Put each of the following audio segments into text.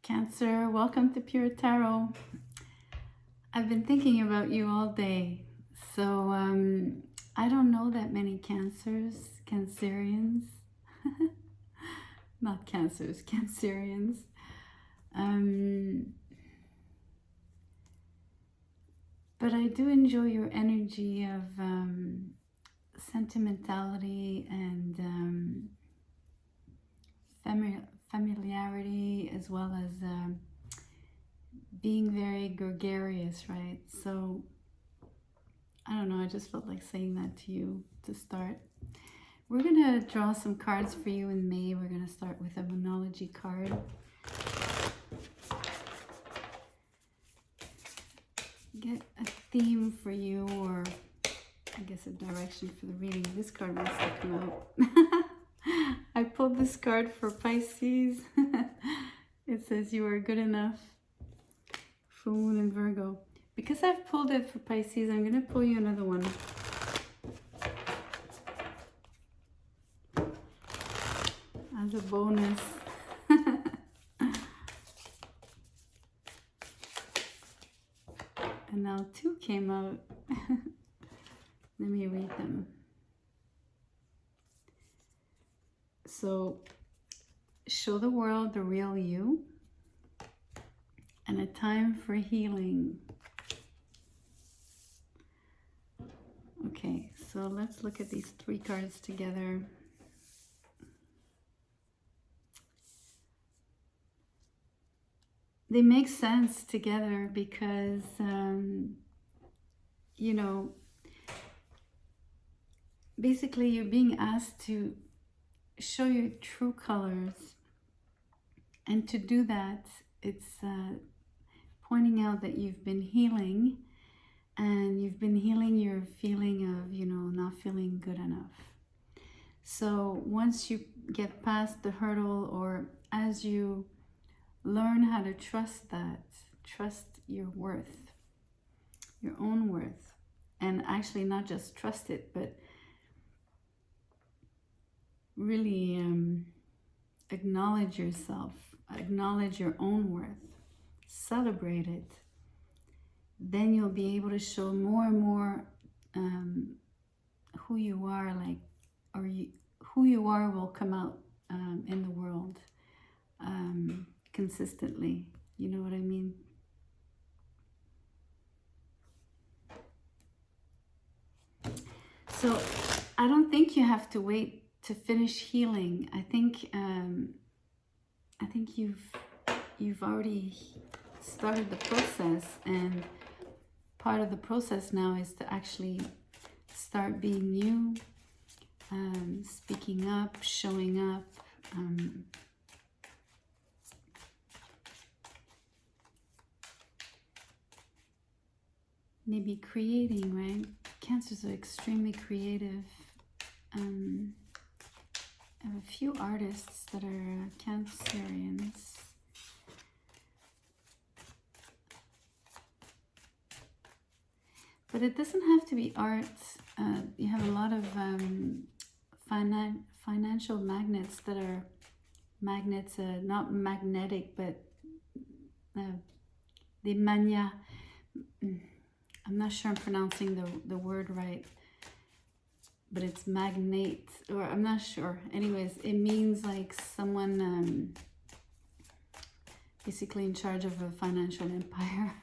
Cancer, welcome to Pure Tarot. I've been thinking about you all day. So, I don't know that many Cancerians. Not cancers, Cancerians. But I do enjoy your energy of sentimentality and familiarity, as well as being very gregarious, right? So I don't know, I just felt like saying that to you to start. We're gonna draw some cards for you in May. We're gonna start with a Moonology card. Get a theme for you, or I guess a direction for the reading. This card wants to come out. I pulled this card for Pisces. It says you are good enough. Full Moon and Virgo. Because I've pulled it for Pisces, I'm going to pull you another one. As a bonus. And now two came out. Let me read them. So, show the world the real you, and a time for healing. Okay, so let's look at these three cards together. They make sense together because, you know, basically you're being asked to show your true colors. And to do that, it's pointing out that you've been healing, and you've been healing your feeling of, not feeling good enough. So once you get past the hurdle, or as you learn how to trust that, trust your worth, your own worth, and actually not just trust it, but really acknowledge yourself, acknowledge your own worth, celebrate it, then you'll be able to show more and more who you are, who you are will come out in the world consistently. You know what I mean? So I don't think you have to wait to finish healing. I think you've already started the process, and part of the process now is to actually start being you, speaking up, showing up, maybe creating, right? Cancers are extremely creative. I have a few artists that are Cancerians. But it doesn't have to be art. You have a lot of financial magnets that are magnets, not magnetic, but the mania. I'm not sure I'm pronouncing the word right, but it's magnate, or I'm not sure. Anyways, it means like someone basically in charge of a financial empire.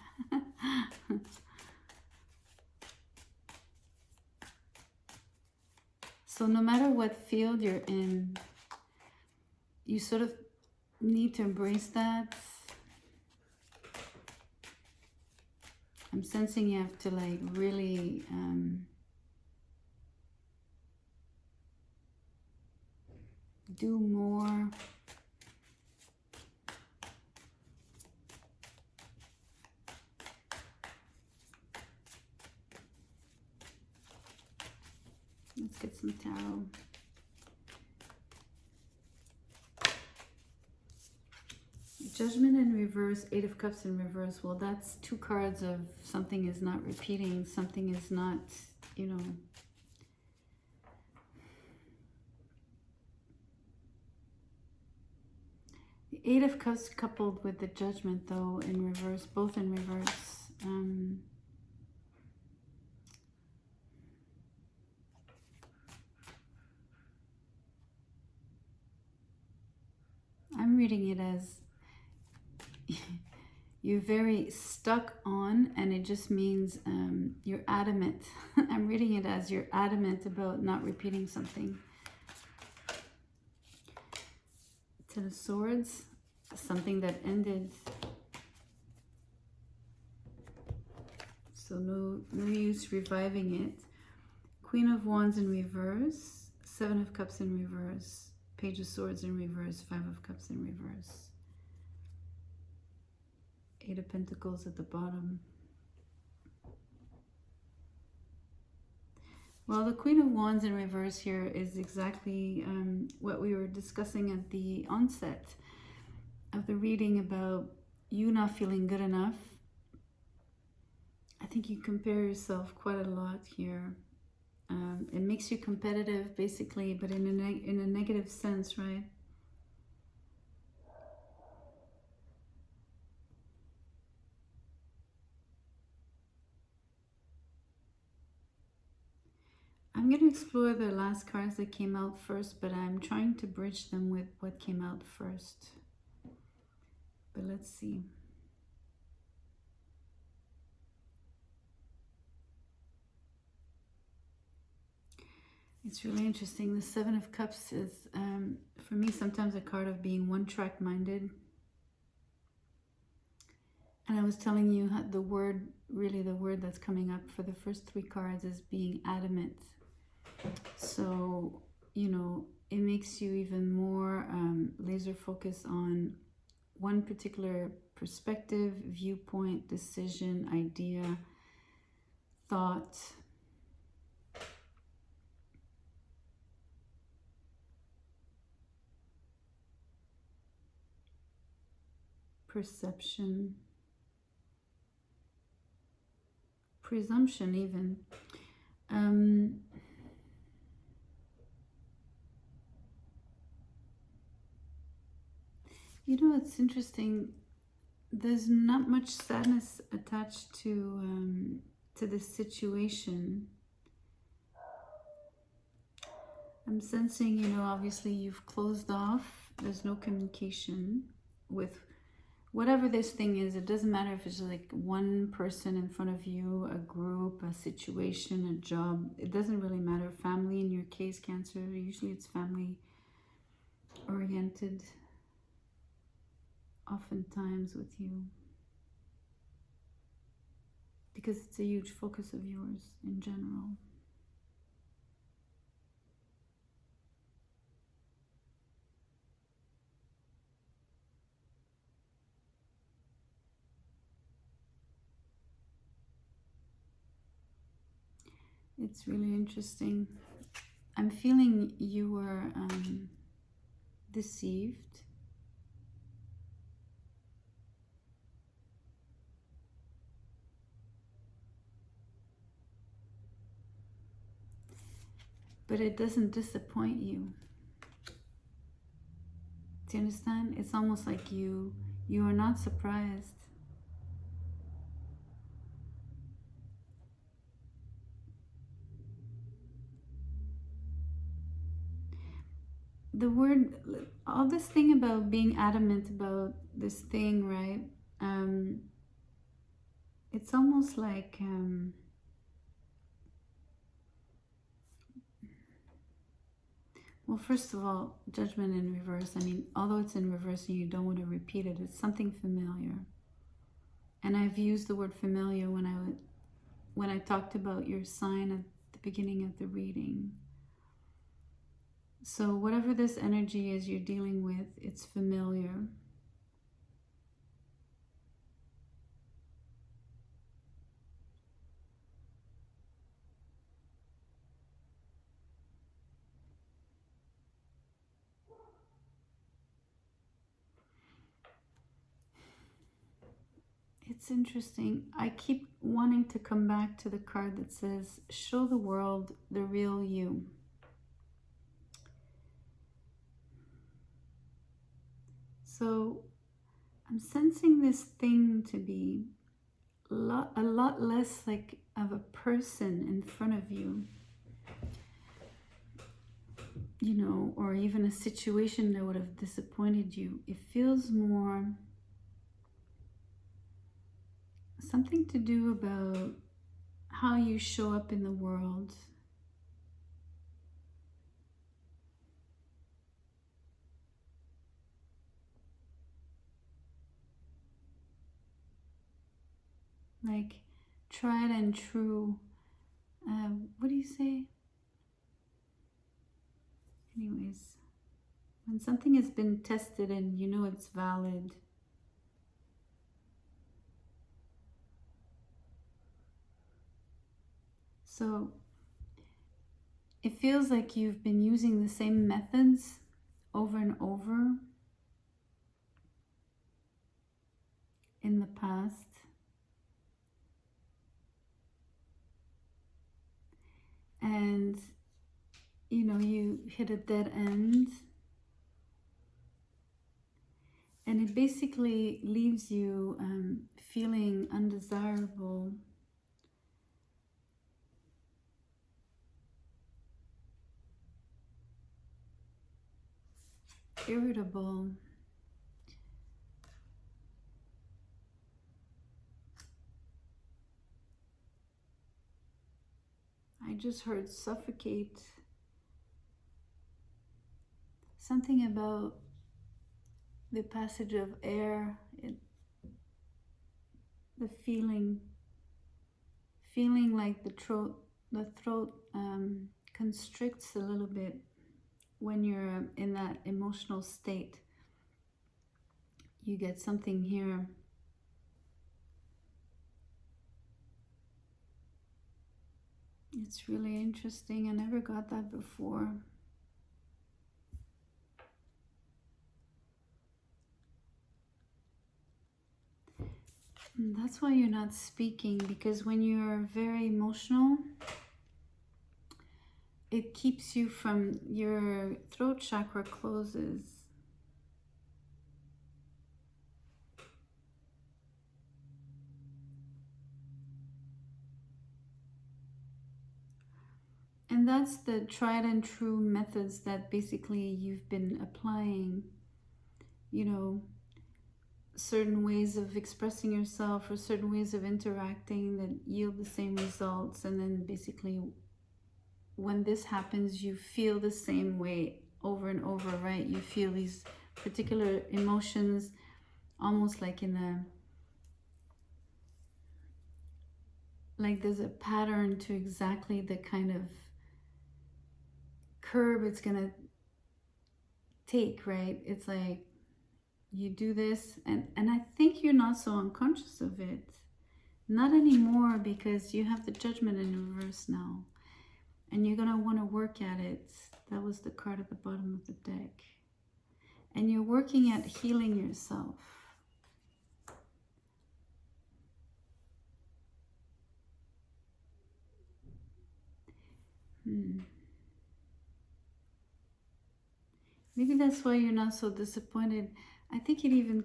So no matter what field you're in, you sort of need to embrace that. I'm sensing you have to like really do more. Let's get some tarot. Judgment in reverse, Eight of Cups in reverse. Well, that's two cards of something is not repeating, something is not, The Eight of Cups coupled with the Judgment, though, in reverse, both in reverse. I'm reading it as you're very stuck on, and it just means you're adamant. I'm reading it as you're adamant about not repeating something. Ten of Swords, something that ended. So no use reviving it. Queen of Wands in reverse, Seven of Cups in reverse, Page of Swords in reverse, Five of Cups in reverse. Eight of Pentacles at the bottom. Well, the Queen of Wands in reverse here is exactly what we were discussing at the onset of the reading about you not feeling good enough. I think you compare yourself quite a lot here. It makes you competitive, basically, but in a negative sense, right? I'm going to explore the last cards that came out first, but I'm trying to bridge them with what came out first. But let's see. It's really interesting. The Seven of Cups is, for me, sometimes a card of being one-track minded. And I was telling you how the word, really the word that's coming up for the first three cards is being adamant. So, you know, it makes you even more laser focused on one particular perspective, viewpoint, decision, idea, thought. Perception. Presumption even. You know, it's interesting. There's not much sadness attached to this situation. I'm sensing, you know, obviously you've closed off. There's no communication with whatever this thing is. It doesn't matter if it's like one person in front of you, a group, a situation, a job. It doesn't really matter. Family, in your case, Cancer, usually it's family oriented. Oftentimes with you, because it's a huge focus of yours in general. It's really interesting. I'm feeling you were deceived. But it doesn't disappoint you. Do you understand? It's almost like you are not surprised. The word, all this thing about being adamant about this thing, right? It's almost like well, first of all, Judgment in reverse. I mean, although it's in reverse and you don't want to repeat it, it's something familiar. And I've used the word familiar when I talked about your sign at the beginning of the reading. So whatever this energy is you're dealing with, it's familiar. It's interesting. I keep wanting to come back to the card that says, show the world the real you. So So I'm sensing this thing to be a lot less like of a person in front of you, you know, or even a situation that would have disappointed you. It feels more something to do about how you show up in the world. Like tried and true. What do you say? Anyways, when something has been tested and you know it's valid. So it feels like you've been using the same methods over and over in the past. And, you know, you hit a dead end. And it basically leaves you feeling undesirable. Irritable. I just heard suffocate. Something about the passage of air, the feeling like the throat constricts a little bit when you're in that emotional state. You get something here. It's really interesting. I never got that before. And that's why you're not speaking, because when you're very emotional, it keeps you from, your throat chakra closes. And that's the tried and true methods that basically you've been applying, you know, certain ways of expressing yourself or certain ways of interacting that yield the same results. And then basically when this happens, you feel the same way over and over, right? You feel these particular emotions almost like in a, like there's a pattern to exactly the kind of curve it's gonna take, right? It's like you do this, and I think you're not so unconscious of it. Not anymore, because you have the Judgment in reverse now. And you're gonna want to work at it. That was the card at the bottom of the deck. And you're working at healing yourself. Maybe that's why you're not so disappointed. I think it even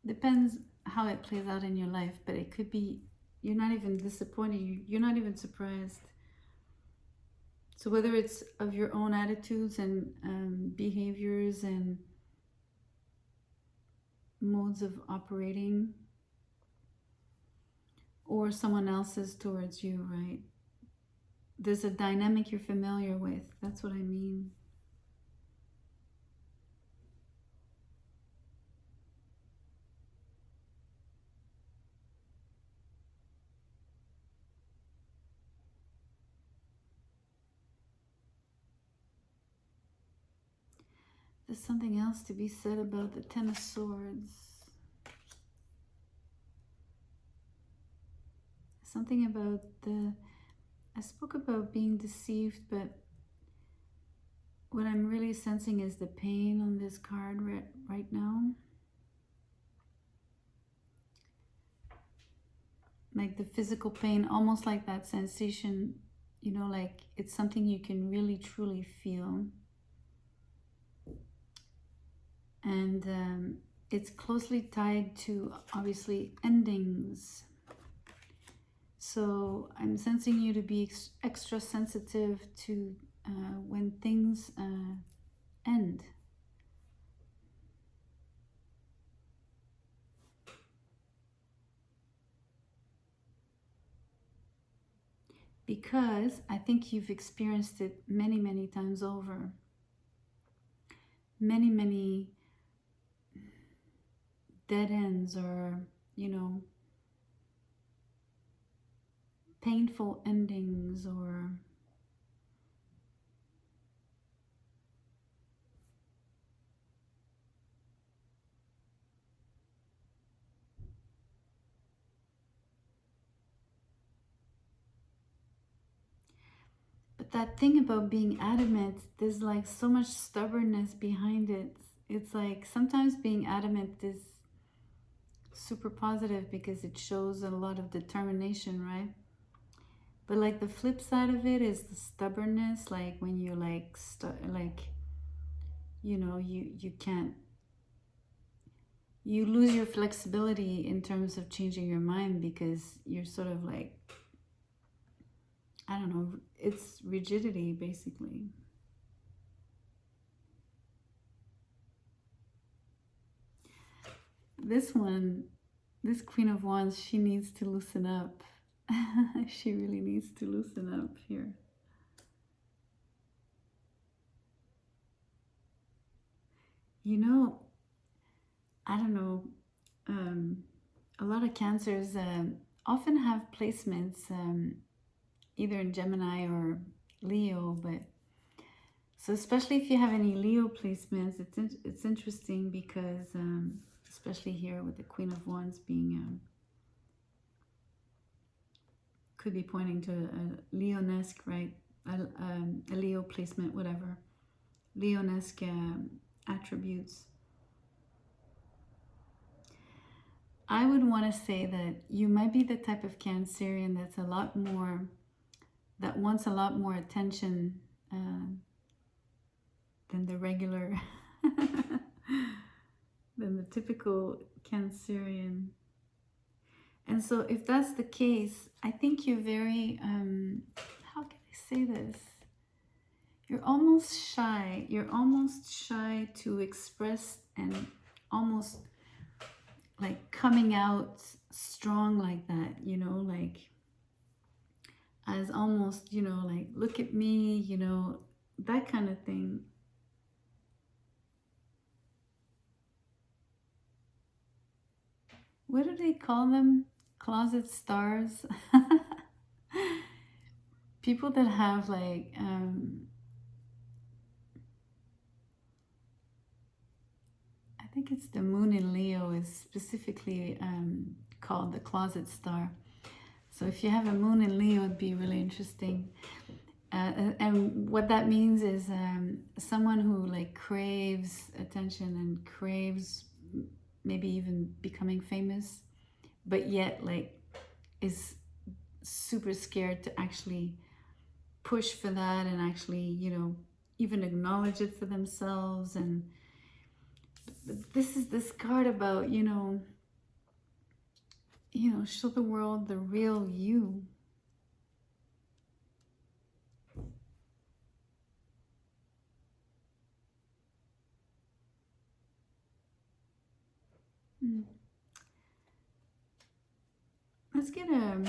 depends how it plays out in your life, but it could be you're not even disappointed, you're not even surprised. So whether it's of your own attitudes and behaviors and modes of operating, or someone else's towards you, right? There's a dynamic you're familiar with. That's what I mean. There's something else to be said about the Ten of Swords. Something about I spoke about being deceived, but what I'm really sensing is the pain on this card right now. Like the physical pain, almost like that sensation, you know, like it's something you can really truly feel. And it's closely tied to, obviously, endings. So I'm sensing you to be extra sensitive to when things end. Because I think you've experienced it many, many times over. Many, many dead ends, or, you know, painful endings, or but that thing about being adamant, there's like so much stubbornness behind it. It's like sometimes being adamant is super positive because it shows a lot of determination, right? But like the flip side of it is the stubbornness, like when you like you know, you can't, you lose your flexibility in terms of changing your mind because you're sort of like, I don't know, it's rigidity basically. This one, this Queen of Wands, she needs to loosen up. She really needs to loosen up here. You know, I don't know, a lot of Cancers often have placements either in Gemini or Leo, but so especially if you have any Leo placements, it's interesting because especially here with the Queen of Wands being could be pointing to a Leonesque, right? A Leo placement, whatever. Leonesque attributes. I would want to say that you might be the type of Cancerian that's a lot more, that wants a lot more attention than the regular, than the typical Cancerian. And so if that's the case, I think you're very, how can I say this? You're almost shy. You're almost shy to express and almost like coming out strong like that, you know, like as almost, you know, like, look at me, you know, that kind of thing. What do they call them? Closet stars? People that have like, I think it's the moon in Leo is specifically called the closet star. So if you have a moon in Leo, it'd be really interesting. And what that means is someone who like craves attention and craves maybe even becoming famous, but yet like is super scared to actually push for that and actually, you know, even acknowledge it for themselves. And this is this card about, you know, show the world the real you. Let's get a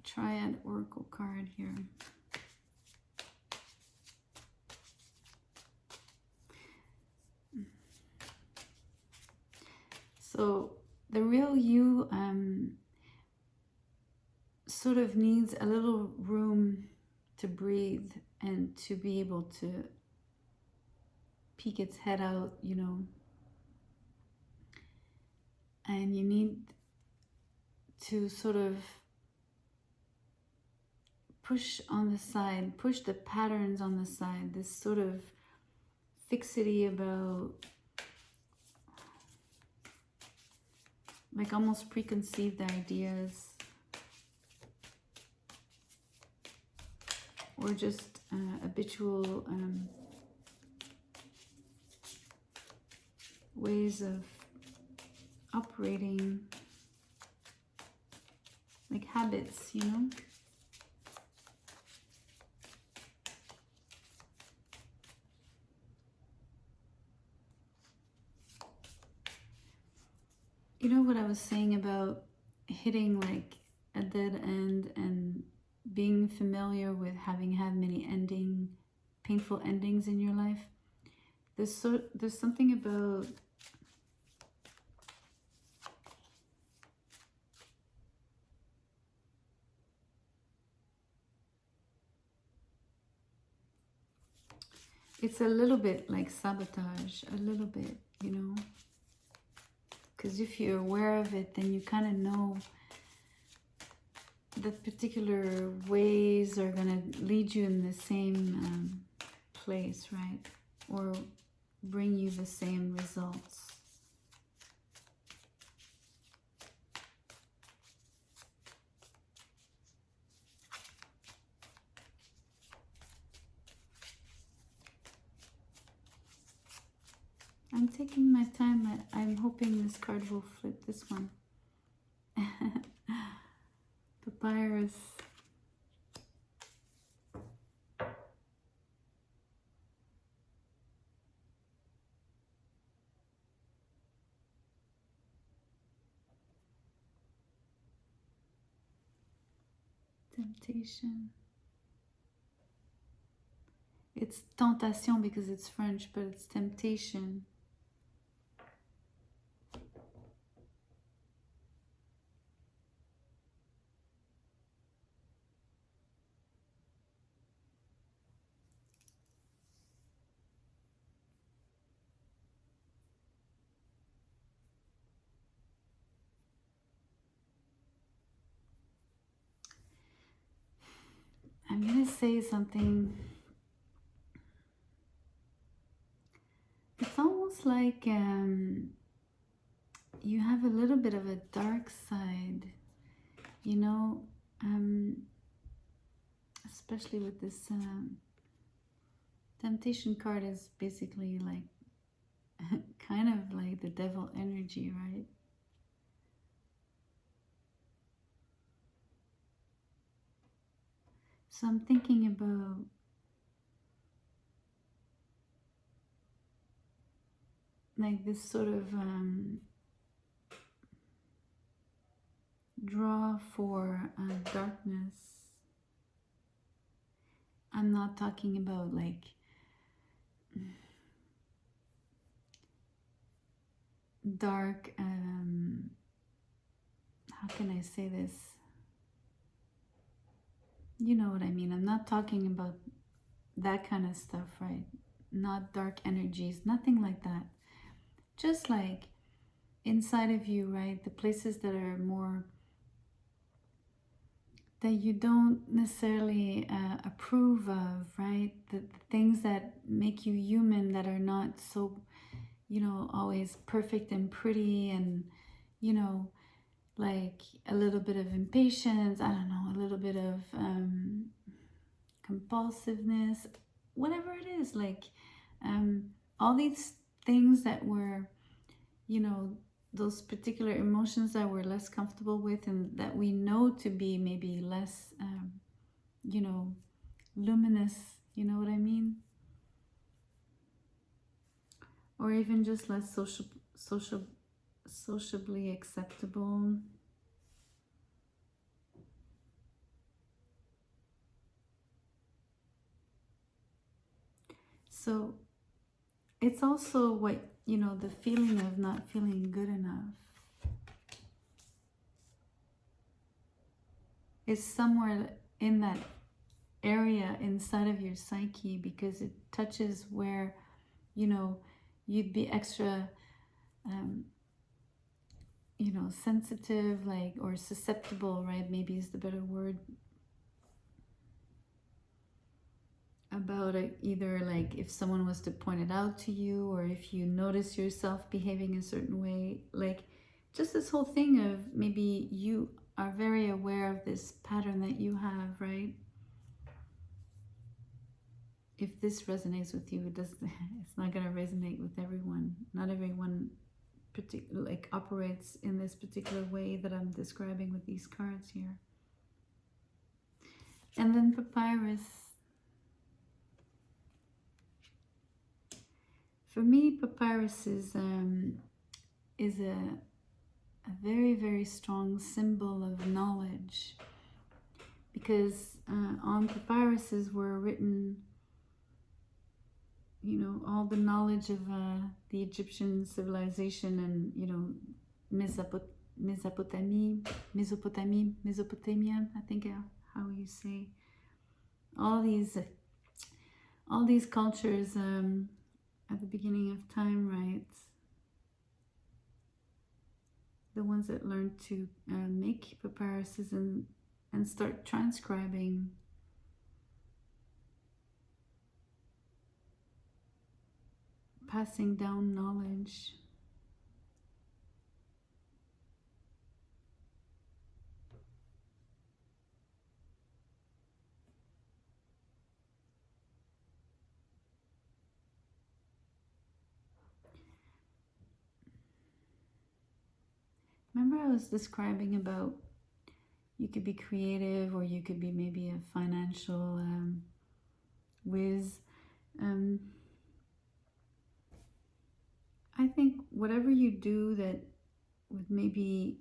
Triad Oracle card here. So the real you sort of needs a little room to breathe and to be able to peek its head out, you know. And you need to sort of push on the side, push the patterns on the side, this sort of fixity about like almost preconceived ideas, or just habitual ways of operating, like habits, you know? You know what I was saying about hitting like a dead end and being familiar with having had many painful endings in your life? There's something about it's a little bit like sabotage, a little bit, you know? Because if you're aware of it, then you kind of know that particular ways are going to lead you in the same place, right? Or bring you the same results. I'm taking my time. I'm hoping this card will flip this one. Papyrus. Temptation. It's tentation because it's French, but it's temptation. I'm going to say something. It's almost like you have a little bit of a dark side, you know, especially with this temptation card is basically like kind of like the devil energy, right? So I'm thinking about like this sort of draw for darkness. I'm not talking about like dark, how can I say this? You know what I mean. I'm not talking about that kind of stuff, right? Not dark energies, nothing like that. Just like inside of you, right? The places that are more, that you don't necessarily approve of, right? The things that make you human that are not so, you know, always perfect and pretty and, you know, like a little bit of impatience, I don't know, a little bit of compulsiveness, whatever it is, like all these things that were, you know, those particular emotions that we're less comfortable with and that we know to be maybe less, you know, luminous, you know what I mean? Or even just less sociably acceptable. So it's also what, you know, the feeling of not feeling good enough is somewhere in that area inside of your psyche, because it touches where, you know, you'd be extra you know, sensitive, like, or susceptible, right? Maybe is the better word, about it, either like if someone was to point it out to you or if you notice yourself behaving a certain way, like just this whole thing of maybe you are very aware of this pattern that you have, right? if this resonates with you, it's not going to resonate with everyone. Not everyone operates in this particular way that I'm describing with these cards here. And then papyrus. For me, papyrus is a very, very strong symbol of knowledge, because on papyruses were written, you know, all the knowledge of the Egyptian civilization and, you know, Mesopotamia, I think how you say, all these cultures at the beginning of time, right? The ones that learned to make papyruses and start transcribing. Passing down knowledge. Remember I was describing about you could be creative, or you could be maybe a financial whiz. I think whatever you do that would maybe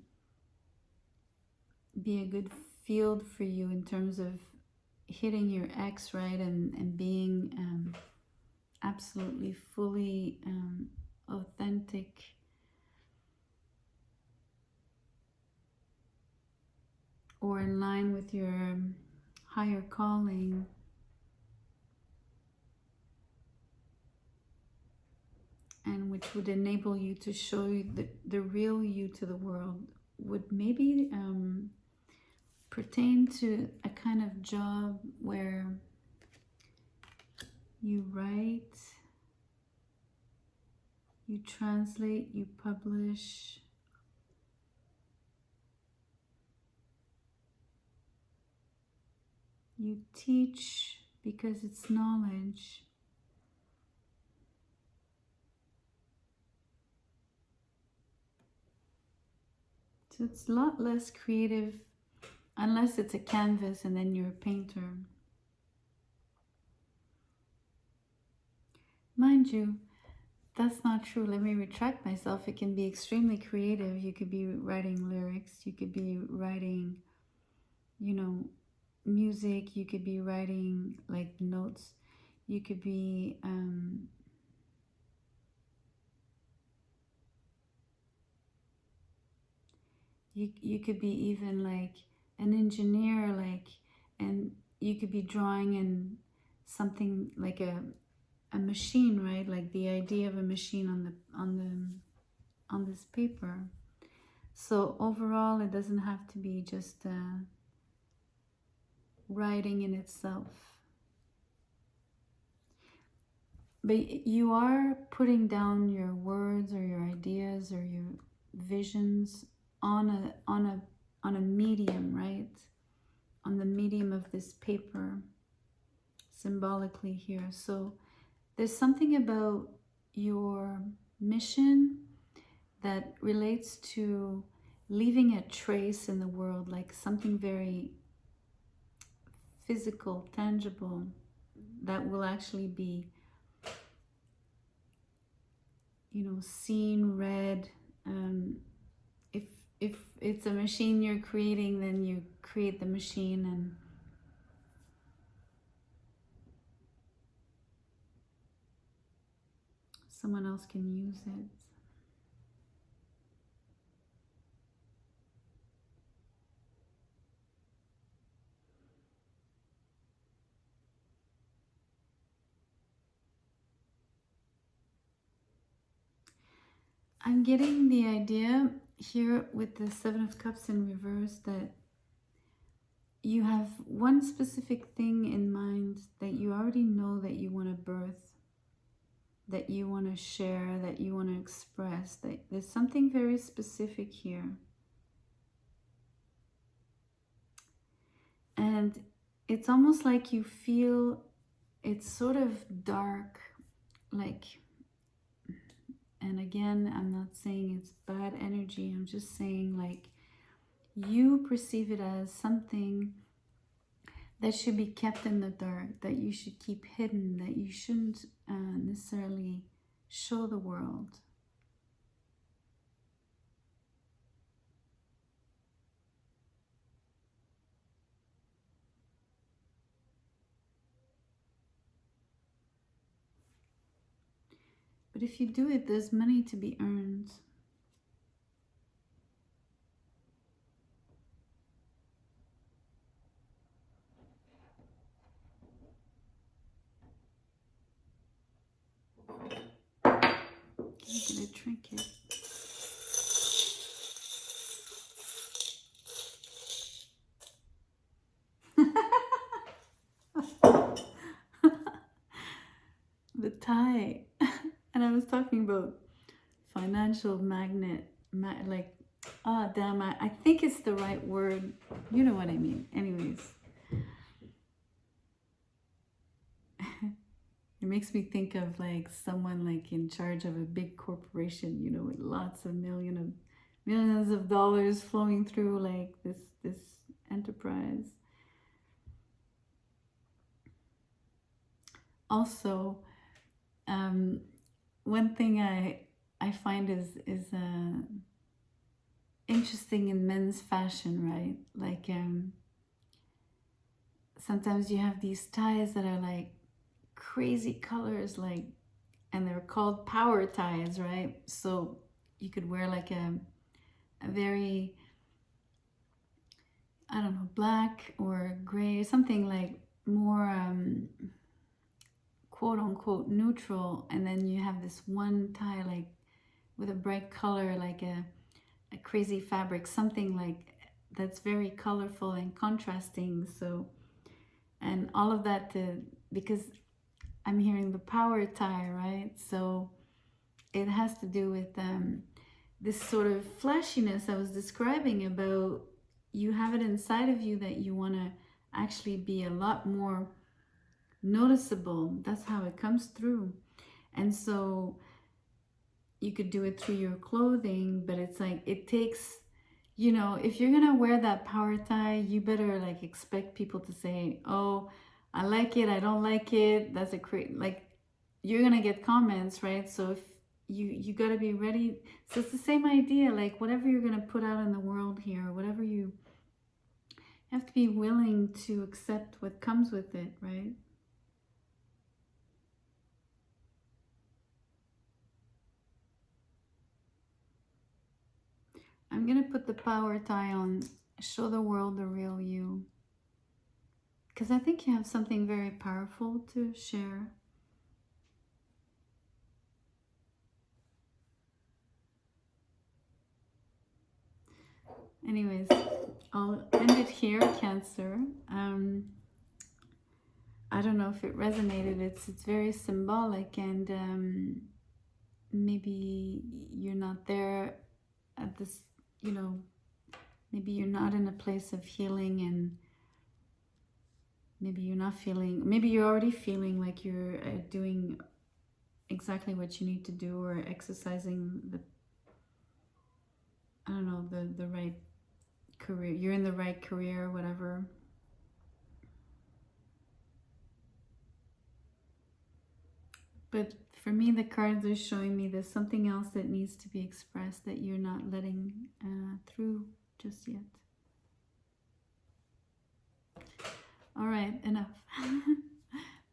be a good field for you in terms of hitting your X, right, and being absolutely fully authentic, or in line with your higher calling. And which would enable you to show you the real you to the world, would maybe pertain to a kind of job where you write, you translate, you publish, you teach, because it's knowledge. So it's a lot less creative, unless it's a canvas and then you're a painter. Mind you, that's not true. Let me retract myself. It can be extremely creative. You could be writing lyrics. You could be writing, you know, music. You could be writing like notes. You could be you could be even like an engineer, like, and you could be drawing in something like a machine, right? Like the idea of a machine on this paper. So overall, it doesn't have to be just writing in itself, but you are putting down your words or your ideas or your visions on a medium, right? On the medium of this paper, symbolically here. So there's something about your mission that relates to leaving a trace in the world, like something very physical, tangible, that will actually be, you know, seen, read. If it's a machine you're creating, then you create the machine and someone else can use it. I'm getting the idea here with the Seven of Cups in reverse that you have one specific thing in mind that you already know that you want to birth, that you want to share, that you want to express, that there's something very specific here. And it's almost like you feel it's sort of dark, like, and again, I'm not saying it's bad energy, I'm just saying like you perceive it as something that should be kept in the dark, that you should keep hidden, that you shouldn't necessarily show the world. But if you do it, there's money to be earned. Get a trinket. The tie. And I was talking about financial magnet, like, ah, damn, I think it's the right word. You know what I mean. Anyways. It makes me think of like someone like in charge of a big corporation, you know, with lots of millions of dollars flowing through like this enterprise. Also, one thing I find is interesting in men's fashion, right? Like sometimes you have these ties that are like crazy colors, like, and they're called power ties, right? So you could wear like a very, I don't know, black or gray, something like more quote unquote neutral, and then you have this one tie like with a bright color, like a crazy fabric, something like that's very colorful and contrasting. So, and all of that because I'm hearing the power tie, right? So it has to do with this sort of flashiness I was describing about. You have it inside of you that you want to actually be a lot more noticeable. That's how it comes through. And so you could do it through your clothing, but it's like it takes, you know, if you're gonna wear that power tie, you better like expect people to say, oh, I like it, I don't like it, that's a great, like, you're gonna get comments, right? So if you got to be ready. So it's the same idea, like whatever you're gonna put out in the world here, whatever you have to be willing to accept what comes with it, right? I'm gonna put the power tie on, show the world the real you, because I think you have something very powerful to share. Anyways, I'll end it here, Cancer. I don't know if it resonated. It's very symbolic, and maybe you're not there at this, you know, maybe you're not in a place of healing, and maybe you're not feeling, maybe you're already feeling like you're doing exactly what you need to do, or exercising the, I don't know, the right career, you're in the right career, whatever. But for me, the cards are showing me there's something else that needs to be expressed that you're not letting through just yet. All right, enough.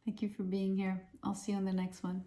Thank you for being here. I'll see you on the next one.